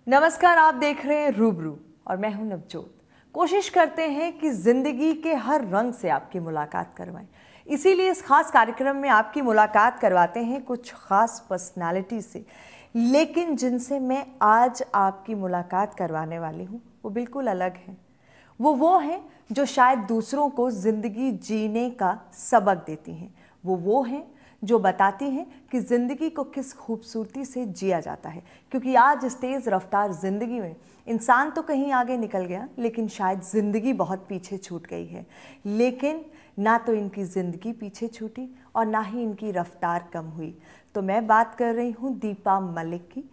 नमस्कार, आप देख रहे हैं रूबरू और मैं हूं नवजोत। कोशिश करते हैं कि जिंदगी के हर रंग से आपकी मुलाकात करवाएं। इसीलिए इस खास कार्यक्रम में आपकी मुलाकात करवाते हैं कुछ खास पर्सनालिटी से, लेकिन जिनसे मैं आज आपकी मुलाकात करवाने वाली हूं वो बिल्कुल अलग हैं। वो हैं जो शायद दूसरों को जिंदगी जीने का सबक देती हैं। वो हैं जो बताती हैं कि ज़िंदगी को किस खूबसूरती से जिया जाता है। क्योंकि आज इस तेज़ रफ्तार ज़िंदगी में इंसान तो कहीं आगे निकल गया, लेकिन शायद ज़िंदगी बहुत पीछे छूट गई है। लेकिन ना तो इनकी ज़िंदगी पीछे छूटी और ना ही इनकी रफ्तार कम हुई। तो मैं बात कर रही हूँ दीपा मलिक की।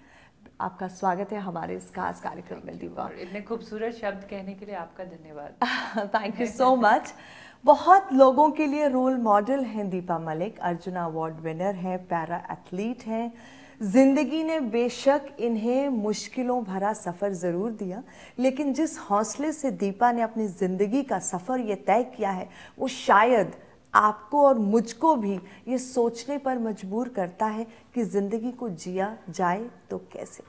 आपका स्वागत है हमारे इस खास कार्यक्रम में दीपा। इतने खूबसूरत शब्द कहने के लिए आपका धन्यवाद। Thank you so much. बहुत लोगों के लिए रोल मॉडल हैं दीपा मलिक। अर्जुना अवार्ड विनर हैं, पैरा एथलीट हैं। ज़िंदगी ने बेशक इन्हें मुश्किलों भरा सफ़र ज़रूर दिया, लेकिन जिस हौसले से दीपा ने अपनी ज़िंदगी का सफ़र ये तय किया है, वो शायद आपको और मुझको भी ये सोचने पर मजबूर करता है कि ज़िंदगी को जिया जाए तो कैसे।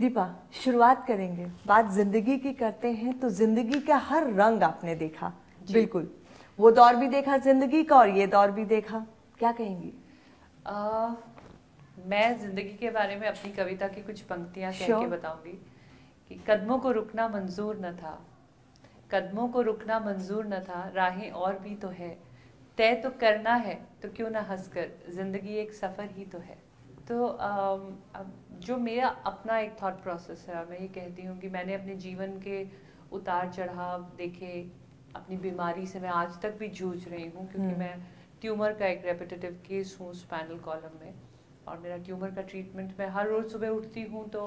दीपा, शुरुआत करेंगे, बात ज़िंदगी की करते हैं तो ज़िंदगी का हर रंग आपने देखा, बिल्कुल। वो दौर भी देखा ज़िंदगी का और ये दौर भी देखा, क्या कहेंगी? मैं ज़िंदगी के बारे में अपनी कविता की कुछ पंक्तियाँ कह के बताऊंगी कि कदमों को रुकना मंजूर न था, कदमों को रुकना मंजूर न था, राहें और भी तो है, तय तो करना है तो क्यों ना हंसकर, ज़िंदगी एक सफ़र ही तो है। तो अब जो मेरा अपना एक थॉट प्रोसेस है, मैं ये कहती हूँ कि मैंने अपने जीवन के उतार चढ़ाव देखे। अपनी बीमारी से मैं आज तक भी जूझ रही हूँ, क्योंकि मैं ट्यूमर का एक रेपिटेटिव केस हूँ स्पाइनल कॉलम में, और मेरा ट्यूमर का ट्रीटमेंट, मैं हर रोज़ सुबह उठती हूँ तो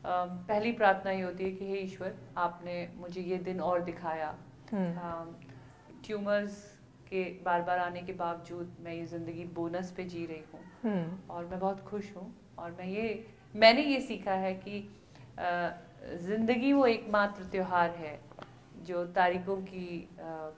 पहली प्रार्थना ये होती है कि हे ईश्वर, आपने मुझे ये दिन और दिखाया। ट्यूमर्स के बार बार आने के बावजूद मैं ये ज़िंदगी बोनस पे जी रही हूँ और मैं बहुत खुश हूँ। और मैंने ये सीखा है कि ज़िंदगी वो एकमात्र त्योहार है जो तारीखों की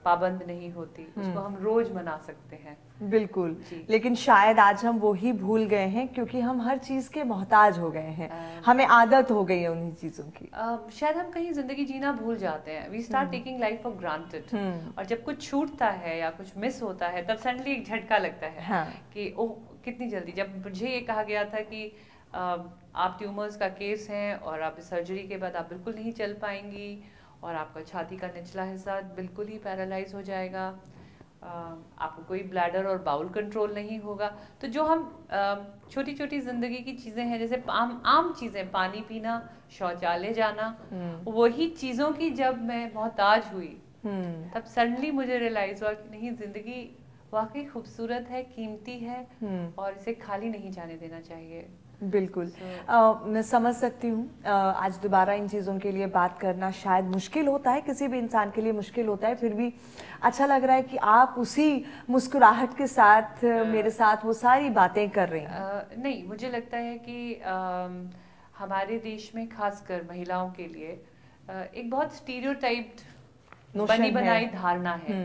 पाबंद नहीं होती, उसको हम रोज मना सकते हैं। बिल्कुल, लेकिन शायद आज हम वो ही भूल गए हैं, क्योंकि हम हर चीज के मोहताज हो गए हैं। हमें आदत हो गई है उन्हीं चीजों की। शायद हम कहीं जिंदगी जीना भूल जाते हैं। We start taking life for granted. और जब कुछ छूटता है या कुछ मिस होता है, तब सडनली एक झटका लगता है। हाँ। कि ओह, कितनी जल्दी। जब मुझे ये कहा गया था कि आप ट्यूमर्स का केस हैं और आप इस सर्जरी के बाद आप बिल्कुल नहीं चल पाएंगी और आपका छाती का निचला हिस्सा बिल्कुल ही पैरालाइज हो जाएगा, आपको कोई ब्लैडर और बाउल कंट्रोल नहीं होगा। तो जो हम छोटी छोटी जिंदगी की चीजें हैं, जैसे आम चीजें, पानी पीना, शौचालय जाना, वही चीजों की जब मैं मोहताज हुई, तब सडनली मुझे रियलाइज हुआ कि नहीं, जिंदगी वाकई खूबसूरत है, कीमती है और इसे खाली नहीं जाने देना चाहिए। बिल्कुल। मैं समझ सकती हूँ। आज दोबारा इन चीज़ों के लिए बात करना शायद मुश्किल होता है, किसी भी इंसान के लिए मुश्किल होता है, फिर भी अच्छा लग रहा है कि आप उसी मुस्कुराहट के साथ मेरे साथ वो सारी बातें कर रही हैं। नहीं, मुझे लगता है कि हमारे देश में खासकर महिलाओं के लिए एक बहुत स्टीरियोटाइप्ड बनी बनाई धारणा है।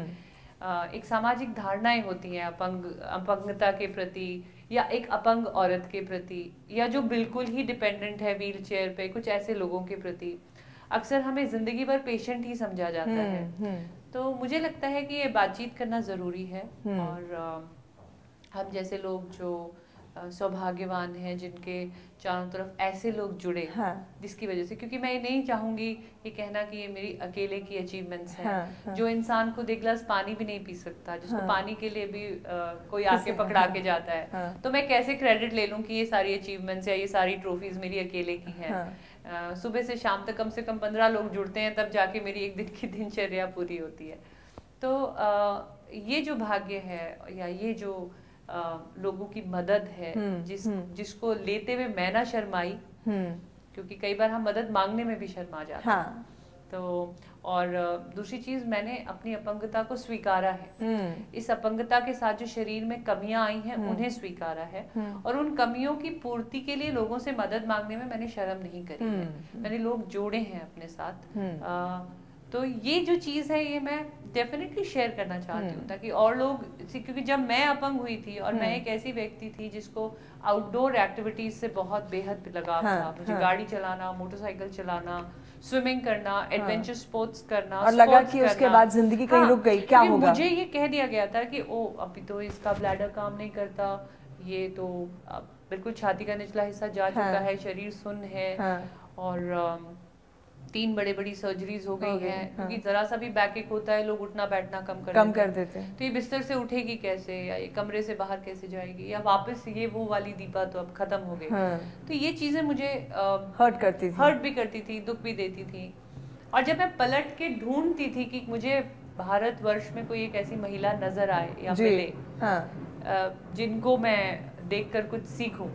एक सामाजिक धारणाएं होती हैं अपंगता के प्रति, या एक अपंग औरत के प्रति, या जो बिल्कुल ही डिपेंडेंट है व्हील चेयर पे, कुछ ऐसे लोगों के प्रति अक्सर हमें जिंदगी भर पेशेंट ही समझा जाता है। तो मुझे लगता है कि ये बातचीत करना ज़रूरी है। और हम जैसे लोग जो सौभाग्यवान हैं, जिनके चारों तरफ ऐसे लोग जुड़े, जिसकी वजह से, क्योंकि मैं ये नहीं चाहूंगी ये कहना कि ये मेरी अकेले की अचीवमेंट्स हैं। जो इंसान खुद एक गिलास पानी भी नहीं पी सकता, जिसको पानी के लिए भी कोई आके पकड़ा के जाता है, तो मैं कैसे क्रेडिट ले लूं कि ये सारी अचीवमेंट्स या ये सारी ट्रॉफीज मेरी अकेले की हैं। सुबह से शाम तक कम से कम 15 लोग जुड़ते हैं, तब जाके मेरी एक दिन की दिनचर्या पूरी होती है। तो ये जो भाग्य है या ये जो लोगों की मदद है, जिसको लेते हुए मैं ना शर्माई, क्योंकि कई बार हम मदद मांगने में भी शर्मा जाते हैं। तो और दूसरी चीज, मैंने अपनी अपंगता को स्वीकारा है। इस अपंगता के साथ जो शरीर में कमियां आई हैं, उन्हें स्वीकारा है, और उन कमियों की पूर्ति के लिए लोगों से मदद मांगने में मैंने शर्म नहीं करी है। मैंने लोग जोड़े हैं अपने साथ। तो ये जो चीज़ है, ये मैं डेफिनेटली शेयर करना चाहती हूँ ताकि और लोग, क्योंकि जब मैं अपंग हुई थी और मैं एक ऐसी व्यक्ति थी जिसको आउटडोर एक्टिविटीज से बहुत बेहद लगाव था, मुझे गाड़ी चलाना, मोटरसाइकिल चलाना, स्विमिंग करना, एडवेंचर स्पोर्ट्स करना, और लगा कि उसके बाद जिंदगी कहीं रुक गई, क्या होगा? मुझे ये कह दिया गया था कि ओ अभी तो इसका ब्लैडर काम नहीं करता, ये तो बिल्कुल छाती का निचला हिस्सा जा चुका है, शरीर सुन्न है, और 3 बड़ी बड़ी सर्जरीज हो गई हैं, क्योंकि जरा सा भी बैकएक होता है लोग उठना बैठना कम कर देते हैं। तो ये बिस्तर से उठेगी कैसे, या ये कमरे से बाहर कैसे जाएगी, या वापस ये वो वाली दीपा तो अब खत्म हो गई। तो ये चीजें मुझे हर्ट भी करती थी, दुख भी देती थी। और जब मैं पलट के ढूंढती थी कि मुझे भारतवर्ष में कोई एक ऐसी महिला नजर आए या मिले जिनको मैं देखकर कुछ सीखूं,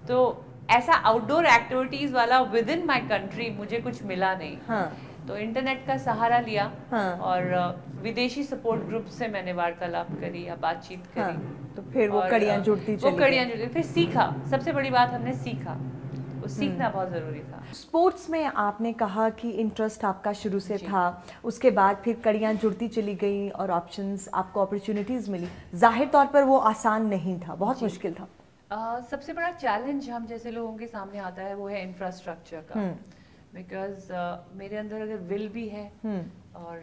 तो ऐसा आउटडोर एक्टिविटीज वाला विद इन माई कंट्री मुझे कुछ मिला नहीं। तो इंटरनेट का सहारा लिया और विदेशी सपोर्ट ग्रुप से मैंने वार्तालाप करी या बातचीत करी। तो फिर वो कड़ियां जुड़ती चली, फिर सीखा। सबसे बड़ी बात हमने सीखा, वो सीखना बहुत जरूरी था। स्पोर्ट्स में आपने कहा कि इंटरेस्ट आपका शुरू से था, उसके बाद फिर कड़ियां जुड़ती चली गई और ऑप्शंस, आपको अपॉर्चुनिटीज मिली। जाहिर तौर पर वो आसान नहीं था, बहुत मुश्किल था। सबसे बड़ा चैलेंज हम जैसे लोगों के सामने आता है वो है इंफ्रास्ट्रक्चर का, बिकॉज मेरे अंदर अगर विल भी है और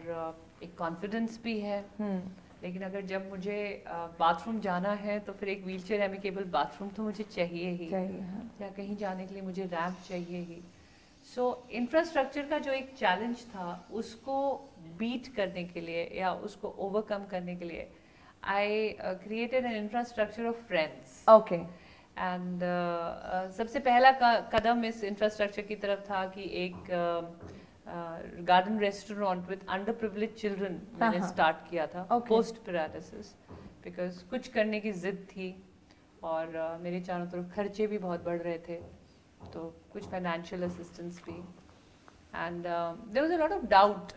एक कॉन्फिडेंस भी है, लेकिन अगर जब मुझे बाथरूम जाना है तो फिर एक व्हीलचेयर एमिकेबल बाथरूम तो मुझे चाहिए ही, या कहीं जाने के लिए मुझे रैंप चाहिए ही। सो इंफ्रास्ट्रक्चर का जो एक चैलेंज था उसको बीट करने के लिए या उसको ओवरकम करने के लिए I created an infrastructure of friends. Okay. And सबसे पहला कदम इस इंफ्रास्ट्रक्चर की तरफ था कि एक garden restaurant with under privilege children मैंने स्टार्ट किया था, पोस्ट पैरालिसिस, बिकॉज कुछ करने की जिद थी और मेरे चारों तरफ खर्चे भी बहुत बढ़ रहे थे, तो कुछ फाइनेंशियल असिस्टेंस भी। And there was a lot of doubt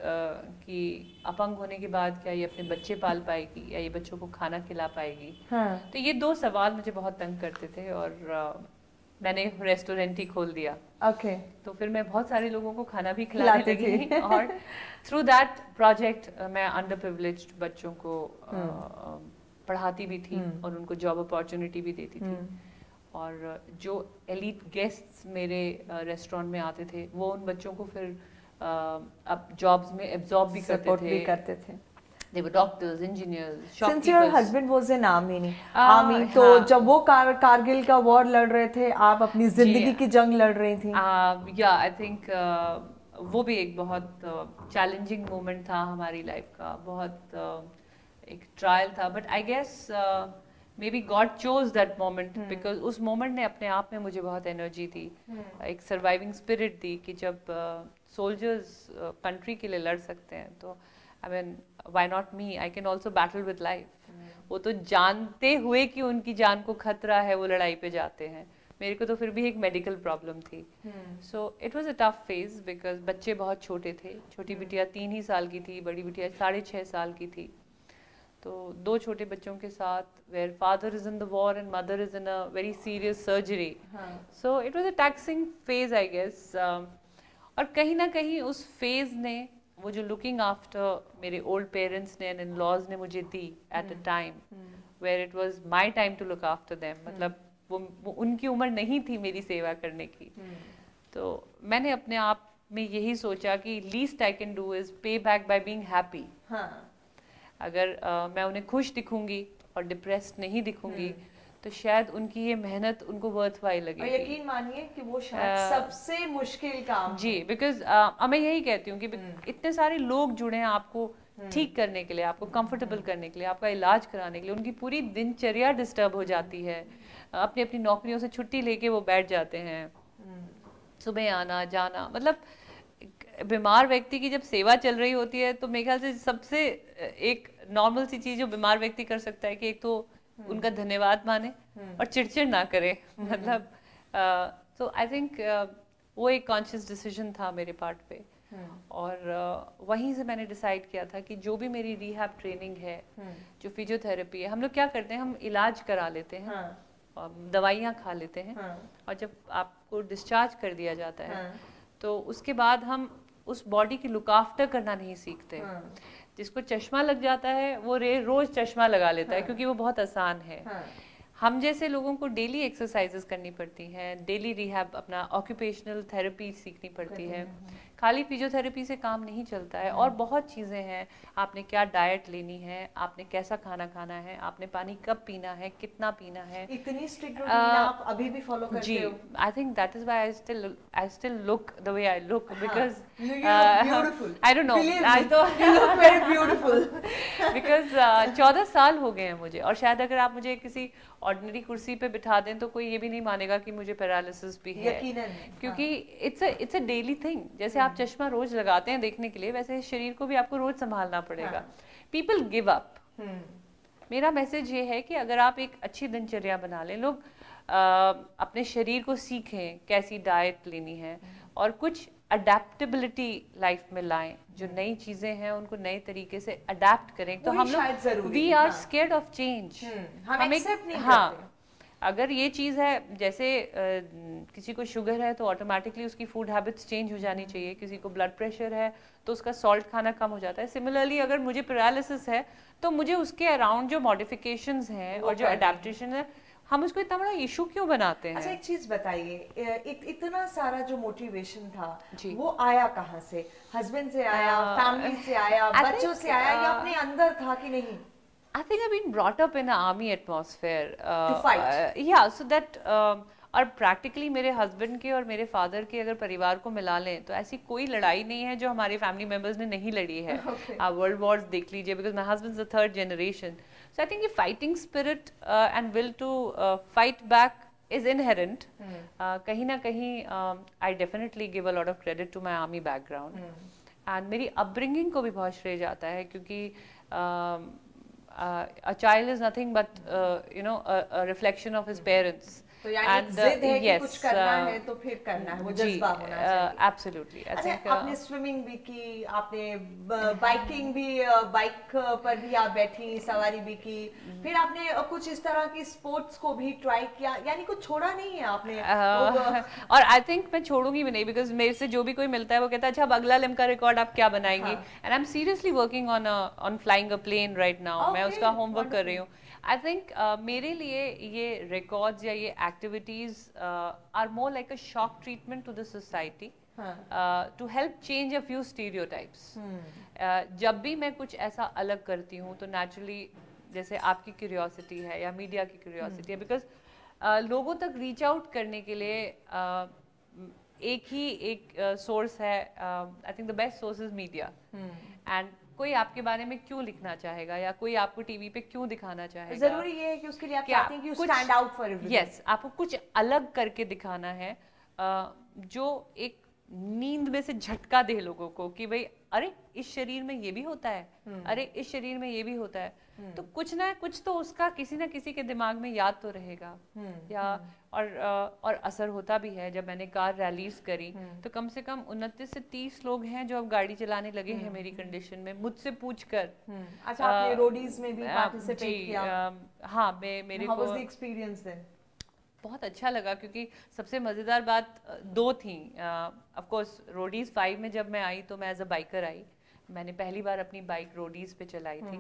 कि अपंग होने के बाद क्या ये अपने बच्चे पाल पाएगी या ये बच्चों को खाना खिला पाएगी। तो ये 2 सवाल मुझे बहुत तंग करते थे और मैंने रेस्टोरेंट ही खोल दिया। तो फिर मैं बहुत सारे लोगों को खाना भी खिलाने लगी और थ्रू दैट प्रोजेक्ट मैं अंडर प्रिविलेज्ड बच्चों को पढ़ाती भी थी और उनको जॉब अपॉर्चुनिटी भी देती थी। और जो एलीट गेस्ट्स मेरे रेस्टोरेंट में आते थे वो उन बच्चों को फिर अब जॉब्स में एब्जॉर्ब भी करते थे। They were doctors, engineers, shopkeepers. Since your husband was in army, तो जब वो कारगिल का वॉर लड़ रहे थे, आप अपनी जिंदगी की जंग लड़ रही थी। या आई थिंक वो भी एक बहुत चैलेंजिंग मोमेंट था हमारी लाइफ का, बहुत एक ट्रायल था, but I guess Maybe God chose that moment because उस मोमेंट ने अपने आप में मुझे बहुत एनर्जी दी, एक सर्वाइविंग स्पिरिट दी कि जब सोल्जर्स कंट्री के लिए लड़ सकते हैं तो I mean why not me, I can also battle with life. वो तो जानते हुए कि उनकी जान को खतरा है वो लड़ाई पे जाते हैं, मेरे को तो फिर भी एक मेडिकल प्रॉब्लम थी। So it was a tough phase because बच्चे बहुत छोटे थे, छोटी बिटिया 3 ही साल की थी, बड़ी बिटिया 6.5 साल की थी। तो 2 छोटे बच्चों के साथ where father is in the war and mother is in a very serious surgery, so it was a taxing phase I guess, और कहीं ना कहीं उस फेज ने वो जो लुकिंग आफ्टर मेरे ओल्ड पेरेंट्स ने एंड इन लॉज ने मुझे दी at a time where it was my time to look after them, मतलब वो उनकी उम्र नहीं थी मेरी सेवा करने की। तो मैंने अपने आप में यही सोचा कि least I can do is पे बैक बाय बीइंग हैप्पी। अगर मैं उन्हें खुश दिखूंगी और डिप्रेस्ड नहीं दिखूंगी तो शायद उनकी ये मेहनत उनको वर्थवाइल लगेगी। और यकीन मानिए कि वो शायद सबसे मुश्किल काम जी, बिकॉज मैं यही कहती हूँ कि इतने सारे लोग जुड़े हैं आपको ठीक करने के लिए, आपको कंफर्टेबल करने के लिए, आपका इलाज कराने के लिए, उनकी पूरी दिनचर्या डिस्टर्ब हो जाती है, अपनी अपनी नौकरियों से छुट्टी लेके वो बैठ जाते हैं, सुबह आना जाना, मतलब बीमार व्यक्ति की जब सेवा चल रही होती है तो मेरे ख्याल से सबसे एक नॉर्मल सी चीज जो बीमार व्यक्ति कर सकता है कि एक तो उनका धन्यवाद माने और चिड़चिड़ ना करे, मतलब तो आई थिंक वो एक कॉन्शियस डिसीजन था मेरे पार्ट पे। और वहीं से मैंने डिसाइड किया था कि जो भी मेरी रिहैब ट्रेनिंग है, जो फिजियोथेरेपी है, हम लोग क्या करते हैं, हम इलाज करा लेते हैं, दवाइयाँ खा लेते हैं, और जब आपको डिस्चार्ज कर दिया जाता है तो उसके बाद हम उस बॉडी की लुक आफ्टर करना नहीं सीखते। जिसको चश्मा लग जाता है वो रोज चश्मा लगा लेता है क्योंकि वो बहुत आसान है। हम जैसे लोगों को डेली एक्सरसाइजेस करनी पड़ती हैं, डेली रिहैब, अपना ऑक्यूपेशनल थेरेपी सीखनी पड़ती है। खाली फिजियोथेरेपी से काम नहीं चलता है, और बहुत चीज़ें हैं। आपने क्या डाइट लेनी है, आपने कैसा खाना खाना है, आपने पानी कब पीना है, कितना पीना है। इतनी स्ट्रिक्ट रूटीन आप अभी भी फॉलो करते हो? I think that is why I still look the way I look, because beautiful, I don't know, I तो you look very beautiful because 14 साल हो गए हैं मुझे, और शायद अगर आप मुझे किसी ऑर्डिनरी कुर्सी पे बिठा दें तो कोई ये भी नहीं मानेगा कि मुझे पैरालिसिस भी है, क्योंकि इट्स अ डेली थिंग। जैसे आप चश्मा रोज लगाते हैं देखने के लिए, वैसे शरीर को भी आपको रोज संभालना पड़ेगा। People give up. मेरा मैसेज ये है कि अगर आप एक अच्छी दिनचर्या बना लें, लोग अपने शरीर को सीखें कैसी डाइट लेनी है, और कुछ अडेप्टेबिलिटी लाइफ में लाएं, जो नई चीजें हैं उनको नए तरीके से अडेप्ट करें। तो हम लोग we are scared of change, हम एक्सेप्ट नहीं करते। अगर ये चीज़ है, जैसे किसी को शुगर है तो ऑटोमेटिकली उसकी फूड हैबिट्स चेंज हो जानी चाहिए, किसी को ब्लड प्रेशर है तो उसका सॉल्ट खाना कम हो जाता है। सिमिलरली अगर मुझे पैरालिसिस है तो मुझे उसके अराउंड जो मॉडिफिकेशंस हैं और जो अडेप्टेशन है, हम उसको इतना बड़ा इशू क्यों बनाते हैं? अच्छा, एक चीज बताइए, इतना सारा जो मोटिवेशन था वो आया कहाँ से? हस्बैंड से आया, फैमिली से आया, बच्चों से आया, या अपने अंदर था कि नहीं? I think I've been brought up in an army atmosphere. To fight. Yeah, so that और प्रैक्टिकली मेरे हस्बैंड के और मेरे फादर के अगर परिवार को मिला लें तो ऐसी कोई लड़ाई नहीं है जो हमारे फैमिली मेंबर्स ने नहीं लड़ी है। आप वर्ल्ड वॉर्स देख लीजिए, because my husband is the third generation. So I think ये fighting spirit and will to fight back is inherent. कहीं ना कहीं I definitely give a lot of credit to my army background. And मेरी upbringing को भी बहुत श्रेय जाता है, क्योंकि a child is nothing but you know a reflection of his parents. तो यानी जिद है कि कुछ करना है तो फिर करना है, वो जज्बा होना चाहिए। Absolutely. अच्छा, आपने स्विमिंग भी की, आपने बाइकिंग भी, बाइक पर भी आप बैठी, सवारी भी की, फिर आपने कुछ इस तरह की स्पोर्ट्स को भी ट्राई किया, यानी कुछ छोड़ा नहीं है आपने? और आई थिंक मैं छोड़ूंगी भी नहीं, बिकॉज मेरे से जो भी कोई मिलता है वो कहता है अच्छा अब अगला लिम्का रिकॉर्ड आप क्या बनाएंगे? And I am seriously working on flying a plane right now. मैं उसका होमवर्क कर रही हूँ। आई थिंक मेरे लिए ये रिकॉर्ड्स या ये activities are more like a shock treatment to the society, to help change a few stereotypes. जब भी मैं कुछ ऐसा अलग करती हूँ तो नेचुरली जैसे आपकी क्यूरियोसिटी है या मीडिया की क्यूरियोसिटी है, बिकॉज लोगों तक रीच आउट करने के लिए एक सोर्स है। I think the best source is media. And कोई आपके बारे में क्यों लिखना चाहेगा या कोई आपको टीवी पे क्यों दिखाना चाहेगा? जरूरी ये है कि उसके लिए आप चाहते हैं कि you stand out for everyone. Yes, आपको कुछ अलग करके दिखाना है, जो एक नींद में से झटका दे लोगों को कि भाई अरे इस शरीर में ये भी होता है, अरे इस शरीर में ये भी होता है। तो कुछ ना कुछ तो उसका किसी ना किसी के दिमाग में याद तो रहेगा। या और असर होता भी है। जब मैंने कार रैलीज करी तो कम से कम 29 से 30 लोग हैं जो अब गाड़ी चलाने लगे हैं मेरी कंडीशन में, मुझसे पूछ कर। अच्छा, आपने रोडीज में भी पार्टिसिपेट किया? हाँ, मेरे को एक्सपीरियंस देन बहुत अच्छा लगा, क्योंकि सबसे मज़ेदार बात दो थी। ऑफ कोर्स रोडीज 5 में जब मैं आई तो मैं एज अ बाइकर आई। मैंने पहली बार अपनी बाइक रोडीज पे चलाई थी।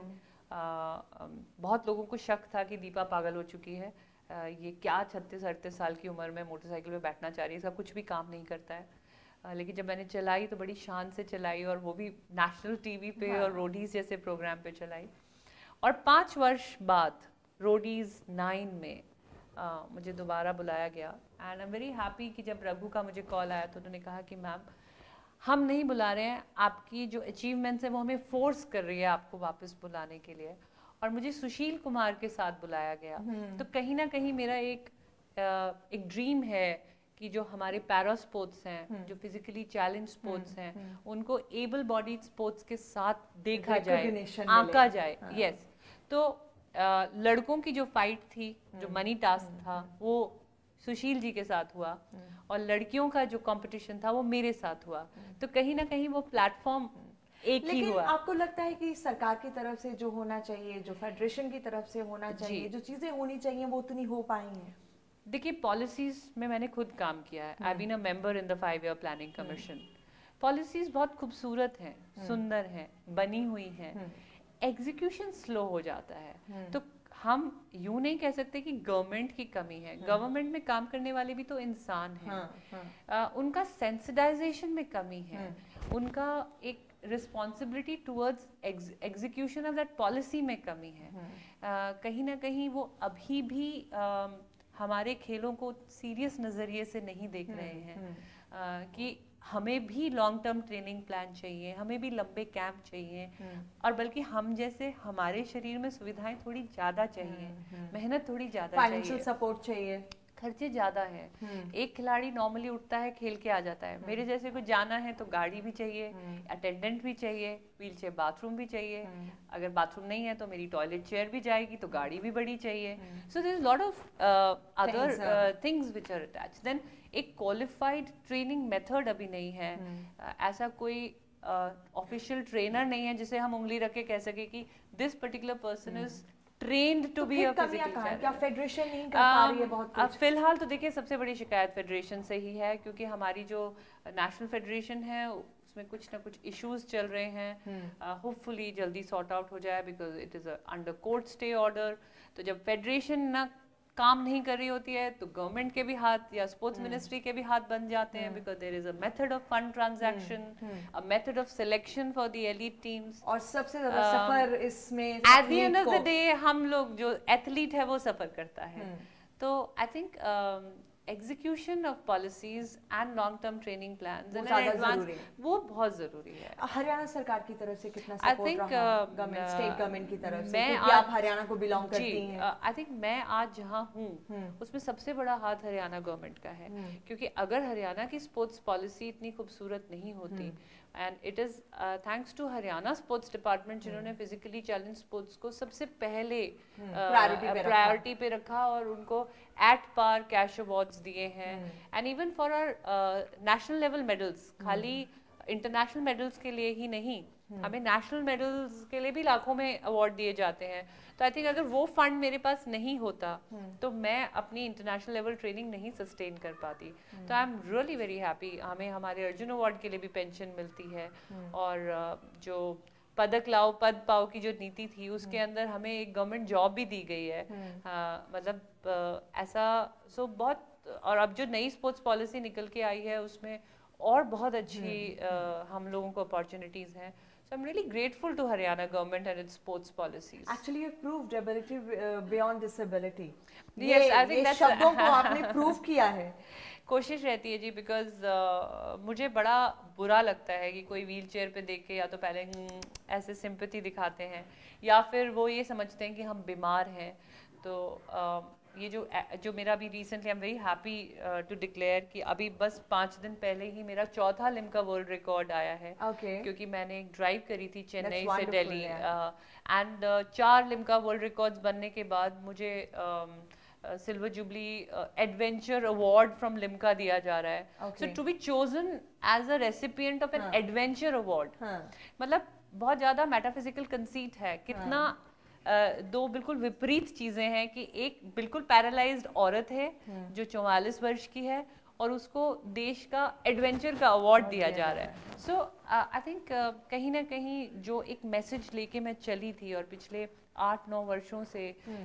बहुत लोगों को शक था कि दीपा पागल हो चुकी है, ये क्या 36-38 साल की उम्र में मोटरसाइकिल पे बैठना चाह रही है, इसका कुछ भी काम नहीं करता है। लेकिन जब मैंने चलाई तो बड़ी शान से चलाई, और वो भी नेशनल टीवी पे और रोडीज जैसे प्रोग्राम पे चलाई। और 5 वर्ष बाद रोडीज 9 में मुझे दोबारा बुलाया गया। And I am very happy कि जब रघु का मुझे कॉल आया तो उन्होंने कहा कि मैम हम नहीं बुला रहे हैं, आपकी जो अचीवमेंट्स है वो हमें फोर्स कर रही है आपको वापस बुलाने के लिए। और मुझे सुशील कुमार के साथ बुलाया गया। तो कहीं ना कहीं मेरा एक ड्रीम है कि जो हमारे पैरा स्पोर्ट्स हैं, जो फिजिकली चैलेंज स्पोर्ट्स हैं, उनको एबल बॉडीड स्पोर्ट्स के साथ देखा जाए, आंका जाए। यस, तो लड़कों की जो फाइट थी, जो मनी टास्क था, वो सुशील जी के साथ हुआ, और लड़कियों का जो कंपटीशन था वो मेरे साथ हुआ। तो कहीं ना कहीं वो प्लेटफॉर्म एक ही हुआ। आपको लगता है कि सरकार की तरफ से जो होना चाहिए, जो फेडरेशन की तरफ से होना चाहिए, जो चीजें होनी चाहिए, वो उतनी हो पाई हैं? देखिए, पॉलिसीज में मैंने खुद काम किया है। I been a member in the 5 year planning commission. Policies बहुत खूबसूरत हैं, सुंदर हैं, बनी हुई हैं, एग्जीक्यूशन स्लो हो जाता है। तो हम यूं नहीं कह सकते कि गवर्नमेंट की कमी है, गवर्नमेंट में काम करने वाले भी तो इंसान हैं। उनका सेंसिटाइजेशन में कमी है, उनका एक responsibility towards execution of that policy में कमी है। कहीं ना कहीं वो अभी भी हमारे खेलों को सीरियस नज़रिए से नहीं देख रहे हैं कि हमें भी लॉन्ग टर्म ट्रेनिंग प्लान चाहिए, हमें भी लंबे कैंप चाहिए, और बल्कि हम जैसे हमारे शरीर में सुविधाएं थोड़ी ज़्यादा चाहिए, मेहनत थोड़ी ज़्यादा चाहिए, फाइनेंशियल सपोर्ट चाहिए, खर्चे ज़्यादा हैं। एक खिलाड़ी नॉर्मली उठता है, खेल के आ जाता है, मेरे जैसे को जाना है तो गाड़ी भी चाहिए, अटेंडेंट भी चाहिए, व्हीलचेयर बाथरूम भी चाहिए, अगर बाथरूम नहीं है तो मेरी टॉयलेट चेयर भी जाएगी तो गाड़ी भी बड़ी चाहिए। So there is lot of other things which are attached. Then एक क्वालिफाइड ट्रेनिंग मेथड अभी नहीं है, ऐसा कोई ऑफिशियल ट्रेनर नहीं है जिसे हम उंगली रख के कह सके कि this particular person is trained to be a physical trainer. क्या फेडरेशन नहीं कर पा रही है बहुत कुछ? फिलहाल तो देखिए सबसे बड़ी शिकायत फेडरेशन से ही है, क्योंकि हमारी जो नेशनल फेडरेशन है उसमें कुछ ना कुछ इश्यूज चल रहे हैं, होपफुली जल्दी सॉर्ट आउट हो जाए, because it is under court stay order. तो जब फेडरेशन ना काम नहीं कर रही होती है तो गवर्नमेंट के भी हाथ या स्पोर्ट्स मिनिस्ट्री के भी हाथ बन जाते हैं, because there is a method of fund transaction, a method of selection for the elite teams. और सबसे ज्यादा सफर इसमें at the end of the day हम लोग जो एथलीट है वो सफर करता है। तो I think execution of policies and long term training plans and advance वो बहुत जरूरी है। हरियाणा सरकार की तरफ से कितना सपोर्ट रहा, गवर्नमेंट स्टेट गवर्नमेंट की तरफ से, क्योंकि आप हरियाणा को बिलोंग करती हैं? आई थिंक मैं आज जहां हूं उसमें सबसे बड़ा हाथ हरियाणा गवर्नमेंट का है, क्योंकि अगर हरियाणा की स्पोर्ट्स पॉलिसी इतनी खूबसूरत नहीं होती, and it is thanks to Haryana sports department जिन्होंने फिजिकली चैलेंज स्पोर्ट्स को सबसे पहले प्रायोरिटी पे रखा और उनको एट पार कैश अवार्ड्स दिए हैं। And even for our national level medals, खाली इंटरनेशनल मेडल्स के लिए ही नहीं, हमें नेशनल मेडल्स के लिए भी लाखों में अवार्ड दिए जाते हैं। तो आई थिंक अगर वो फंड मेरे पास नहीं होता तो मैं अपनी इंटरनेशनल लेवल ट्रेनिंग नहीं सस्टेन कर पाती। तो I am really very happy, हमें हमारे अर्जुन अवार्ड के लिए भी पेंशन मिलती है, और जो पदक लाओ पद पाओ की जो नीति थी उसके अंदर हमें एक गवर्नमेंट जॉब भी दी गई है। मतलब ऐसा सो बहुत, और अब जो नई स्पोर्ट्स पॉलिसी निकल के आई है उसमें और बहुत अच्छी हम लोगों को अपॉर्चुनिटीज हैं। So I'm really grateful to Haryana government and its sports policies. Actually, you proved ability beyond disability. Yes, I think that's शब्दों को आपने प्रूव किया है। कोशिश रहती है जी, बिकॉज मुझे बड़ा बुरा लगता है कि कोई व्हील चेयर पे देख के या तो पहले ऐसे सिंपैथी दिखाते हैं, या फिर वो ये समझते हैं कि हम बीमार हैं। तो ये जो मेरा भी recently I am very happy to declare कि अभी बस 5 दिन पहले ही मेरा चौथा लिम्का वर्ल्ड रिकॉर्ड आया है। क्योंकि मैंने एक ड्राइव करी थी चेन्नई से Delhi, and 4 Limca world records बनने के बाद मुझे silver jubilee adventure award from Limca दिया जा रहा है। So to be chosen as a recipient of an adventure award, मतलब बहुत ज्यादा मेटाफिजिकल कंसीट है। कितना दो बिल्कुल विपरीत चीजें हैं कि एक बिल्कुल पैरालाइज्ड औरत है जो 44 वर्ष की है और उसको देश का एडवेंचर का अवार्ड दिया जा रहा है। सो आई थिंक कहीं ना कहीं जो एक मैसेज लेके मैं चली थी, और पिछले 8-9 वर्षों से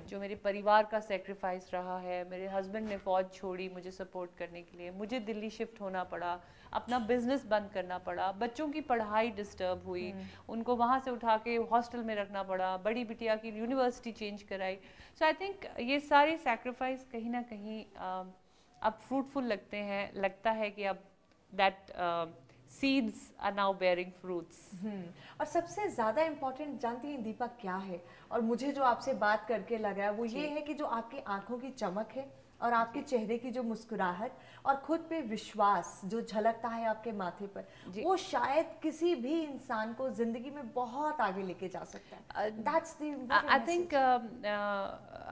जो मेरे परिवार का सेक्रीफाइस रहा है, मेरे हस्बैंड ने फौज छोड़ी मुझे सपोर्ट करने के लिए, मुझे दिल्ली शिफ्ट होना पड़ा, अपना बिजनेस बंद करना पड़ा, बच्चों की पढ़ाई डिस्टर्ब हुई, उनको वहाँ से उठा के हॉस्टल में रखना पड़ा, बड़ी बिटिया की यूनिवर्सिटी चेंज कराई। सो आई थिंक ये सारे सेक्रीफाइस कहीं ना कहीं अब फ्रूटफुल लगता है कि अब that seeds are now bearing fruits. और सबसे ज़्यादा इम्पोर्टेंट जानती हैं दीपा क्या है, और मुझे जो आपसे बात करके लगा है वो ये है कि जो आपकी आंखों की चमक है और आपके चेहरे की जो मुस्कुराहट और खुद पे विश्वास जो झलकता है आपके माथे पर, वो शायद किसी भी इंसान को जिंदगी में बहुत आगे लेके जा सकता है। That's the I think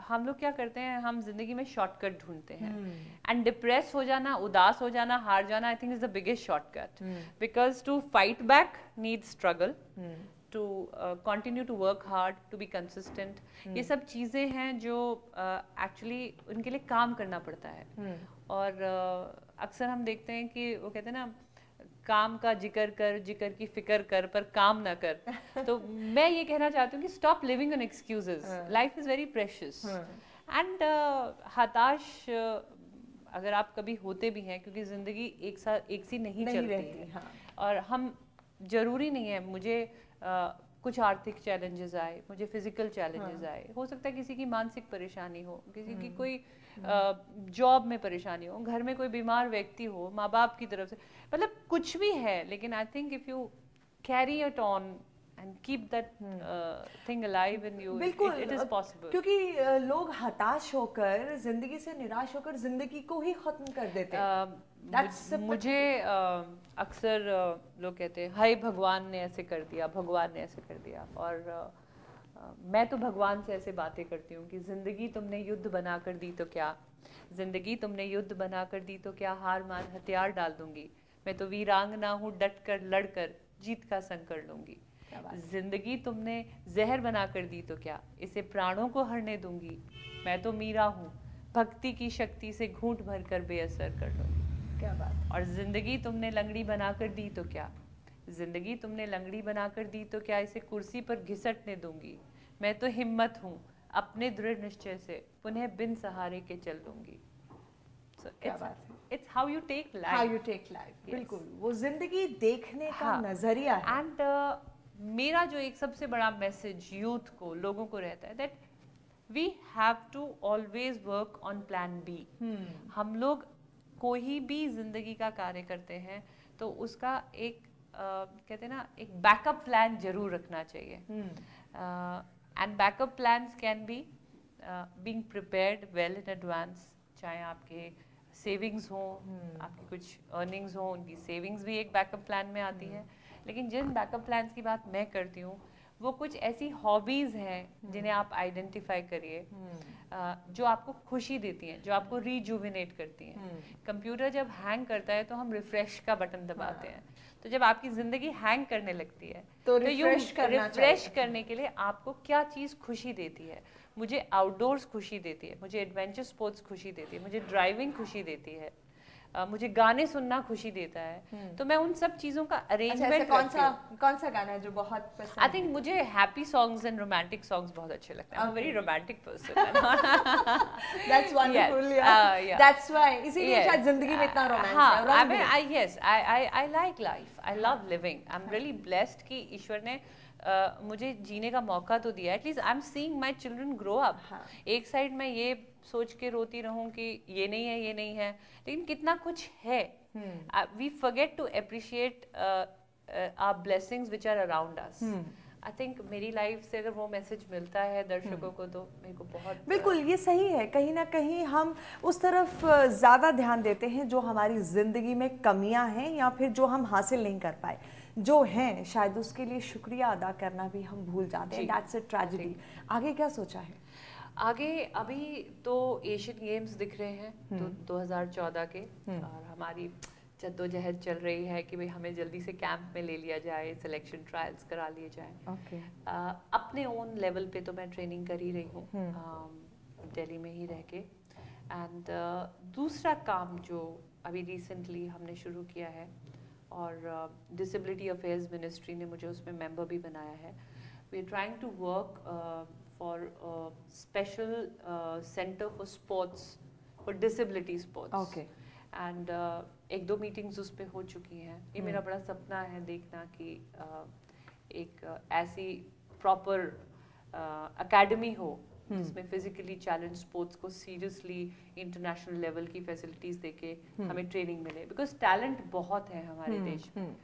हम लोग क्या करते हैं, हम जिंदगी में शॉर्टकट ढूंढते हैं, एंड डिप्रेस हो जाना, उदास हो जाना, हार जाना I think is the biggest shortcut, because to fight back need struggle, to continue to work hard, to be consistent. ये सब चीज़ें हैं जो actually उनके लिए काम करना पड़ता है। और अक्सर हम देखते हैं कि वो कहते हैं ना, काम का जिक्र की फिक्र कर पर काम ना कर। तो मैं ये कहना चाहती हूँ कि stop living on excuses, life is very precious. And हताश अगर आप कभी होते भी हैं, क्योंकि ज़िंदगी एक सी नहीं चलती है। हाँ। और हम जरूरी नहीं है मुझे कुछ आर्थिक चैलेंजेस आए, मुझे फिजिकल चैलेंजेस आए, हो सकता है किसी की मानसिक परेशानी हो, किसी की कोई जॉब में परेशानी हो, घर में कोई बीमार व्यक्ति हो, माँ बाप की तरफ से, मतलब कुछ भी है, लेकिन I think if you carry it on and keep that thing alive in you, it is possible। क्योंकि लोग हताश होकर, जिंदगी से निराश होकर जिंदगी को ही खत्म कर देते हैं। मुझे अक्सर लोग कहते हैं हाय भगवान ने ऐसे कर दिया, भगवान ने ऐसे कर दिया, और मैं तो भगवान से ऐसे बातें करती हूँ कि जिंदगी तुमने युद्ध बना कर दी तो क्या, जिंदगी तुमने युद्ध बना कर दी तो क्या, हार मान हथियार डाल दूंगी, मैं तो वीरांगना हूँ, डट कर लड़ कर जीत का संग कर लूंगी। जिंदगी तुमने जहर बना कर दी तो क्या, इसे प्राणों को हरने दूंगी, मैं तो मीरा हूँ, भक्ति की शक्ति से घूंट भर कर बेअसर कर लूंगी। क्या बात। और जिंदगी तुमने लंगड़ी बना कर दी तो क्या, जिंदगी तुमने लंगड़ी बना कर दी तो क्या, इसे कुर्सी पर घिसटने दूंगी, मैं तो हिम्मत हूँ, अपने दृढ़ निश्चय से पुनः बिन सहारे के चल लूंगी। क्या बात है। It's how you take life। How you take life। yes। बिल्कुल, वो जिंदगी देखने का नजरिया है। एंड मेरा जो एक सबसे बड़ा मैसेज यूथ को, लोगों को रहता है that we have to always work on plan B. हम लोग कोई भी जिंदगी का कार्य करते हैं तो उसका एक कहते हैं ना, एक बैकअप प्लान जरूर रखना चाहिए। And backup plans can be being prepared well in advance, चाहे आपके सेविंग्स हों, आपकी कुछ अर्निंग्स हों, उनकी सेविंग्स भी एक बैकअप प्लान में आती है। लेकिन जिन बैकअप प्लान्स की बात मैं करती हूँ वो कुछ ऐसी हॉबीज़ हैं जिन्हें आप आइडेंटिफाई करिए, जो आपको खुशी देती हैं, जो आपको रिजुविनेट करती हैं। कंप्यूटर जब हैंग करता है तो हम रिफ्रेश का बटन दबाते हैं, तो जब आपकी ज़िंदगी हैंग करने लगती है तो रिफ्रेश करने के लिए आपको क्या चीज़ खुशी देती है। मुझे आउटडोर्स खुशी देती है, मुझे एडवेंचर स्पोर्ट्स खुशी देती है, मुझे ड्राइविंग खुशी देती है, मुझे गाने सुनना खुशी देता है। तो मैं उन सब चीजों का अरेंजमेंट कौन सा गाना है जो बहुत पसंद? आई थिंक मुझे happy songs and romantic songs बहुत अच्छे लगते हैं। आई am very romantic person. That's wonderful. That's why, इसीलिए शायद जिंदगी में इतना रोमांस है। I mean I like life, I love living. I am really blessed कि ईश्वर ने मुझे जीने का मौका तो दिया। At least I am seeing my children grow up. एक साइड में ये सोच के रोती रहूं कि ये नहीं है, ये नहीं है, लेकिन कितना कुछ है। We forget to appreciate our blessings which are around us. I think मेरी लाइफ से अगर वो मैसेज मिलता है दर्शकों को तो मेरे को बहुत बिल्कुल ये सही है। कहीं ना कहीं हम उस तरफ ज़्यादा ध्यान देते हैं जो हमारी ज़िंदगी में कमियां हैं या फिर जो हम हासिल नहीं कर पाए, जो हैं शायद उसके लिए शुक्रिया अदा करना भी हम भूल जाते हैं। That's a tragedy. आगे क्या सोचा है? आगे अभी तो एशियन गेम्स दिख रहे हैं तो 2014 के, और हमारी जद्दोजहद चल रही है कि भाई हमें जल्दी से कैंप में ले लिया जाए, सिलेक्शन ट्रायल्स करा लिए जाए। अपने ओन लेवल पे तो मैं ट्रेनिंग कर ही रही हूँ दिल्ली में ही रह के। एंड दूसरा काम जो अभी रिसेंटली हमने शुरू किया है और डिसेबिलिटी अफेयर्स मिनिस्ट्री ने मुझे उसमें मेंबर भी बनाया है, we are trying to work for special centre for sports, for disability sports. And 1-2 meetings उस पर हो चुकी हैं। ये मेरा बड़ा सपना है देखना कि एक ऐसी प्रॉपर एकेडमी हो जिसमें फिजिकली चैलेंज स्पोर्ट्स को सीरियसली इंटरनेशनल लेवल की फैसिलिटीज देके हमें ट्रेनिंग मिले, बिकॉज टैलेंट बहुत है हमारे देश में।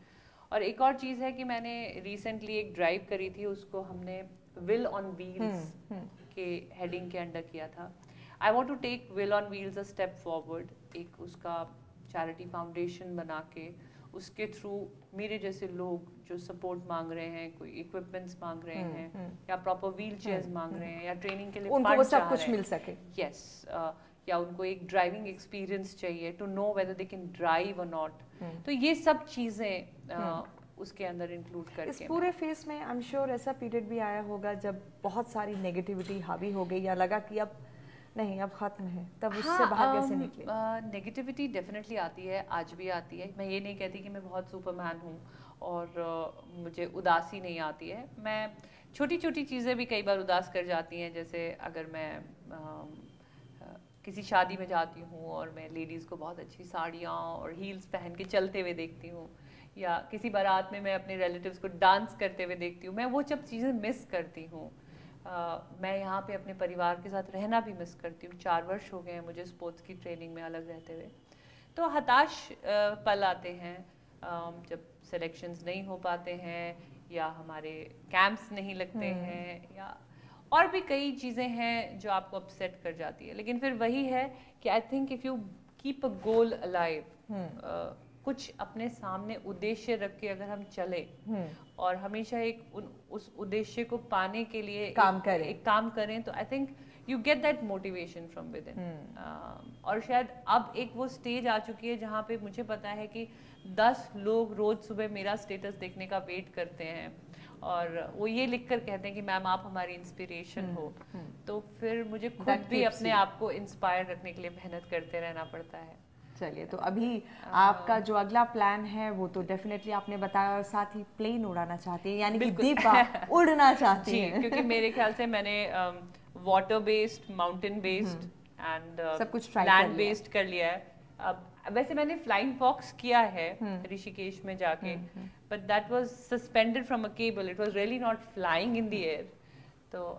और एक और चीज़ है कि मैंने रिसेंटली एक ड्राइव करी थी, उसको हमने विल ऑन व्हील्स के हेडिंग के अंडर किया था। I want to take will on wheels a step forward, एक उसका चैरिटी फाउंडेशन बना के उसके थ्रू मेरे जैसे लोग जो सपोर्ट मांग रहे हैं, कोई इक्विपमेंट्स मांग रहे हैं या प्रॉपर व्हील चेयर्स मांग रहे हैं या ट्रेनिंग के लिए उनको वो सब कुछ मिल सके। यस, या उनको एक ड्राइविंग एक्सपीरियंस चाहिए to know whether they can drive और नॉट। तो ये सब चीज़ें उसके अंदर इंक्लूड करके इस पूरे फेस में आई एम श्योर ऐसा पीरियड भी आया होगा जब बहुत सारी नेगेटिविटी हावी हो गई या लगा कि अब नहीं अब खत्म है, तब उससे बाहर कैसे निकले? नेगेटिविटी डेफिनेटली आती है, आज भी आती है। मैं ये नहीं कहती कि मैं बहुत सुपरमैन हूँ और मुझे उदासी नहीं आती है। मैं छोटी छोटी चीज़ें भी कई बार उदास कर जाती हैं, जैसे अगर मैं किसी शादी में जाती हूँ और मैं लेडीज़ को बहुत अच्छी साड़ियाँ और हील्स पहन के चलते हुए देखती हूँ, या किसी बारात में मैं अपने रिलेटिव्स को डांस करते हुए देखती हूँ, मैं वो सब चीज़ें मिस करती हूँ। मैं यहाँ पे अपने परिवार के साथ रहना भी मिस करती हूँ। 4 वर्ष हो गए हैं मुझे स्पोर्ट्स की ट्रेनिंग में अलग रहते हुए। तो हताश पल आते हैं जब सिलेक्शंस नहीं हो पाते हैं, या हमारे कैंप्स नहीं लगते हैं, या और भी कई चीज़ें हैं जो आपको अपसेट कर जाती है। लेकिन फिर वही है कि I think if you keep a goal alive, कुछ अपने सामने उद्देश्य रख के अगर हम चले और हमेशा उस उद्देश्य को पाने के लिए एक काम करें, तो I think you get that motivation from with in. और शायद अब एक वो स्टेज आ चुकी है जहाँ पे मुझे पता है कि 10 लोग रोज सुबह मेरा स्टेटस देखने का वेट करते हैं और वो ये लिखकर कहते हैं कि मैम आप हमारी इंस्पिरेशन हो। तो फिर मुझे खुद भी अपने आप को इंस्पायर रखने के लिए मेहनत करते रहना पड़ता है। चलिए, तो अभी आपका जो अगला प्लान है वो तो डेफिनेटली आपने बताया, और साथ ही प्लेन उड़ाना चाहती है, यानी कि दीपा उड़ना चाहती है। क्योंकि मेरे ख्याल से मैंने water based, mountain based and सब कुछ लैंड बेस्ड कर लिया है। अब वैसे मैंने फ्लाइंग फॉक्स किया है ऋषिकेश में जाके, but that was suspended from a cable, it was really not flying in the air. तो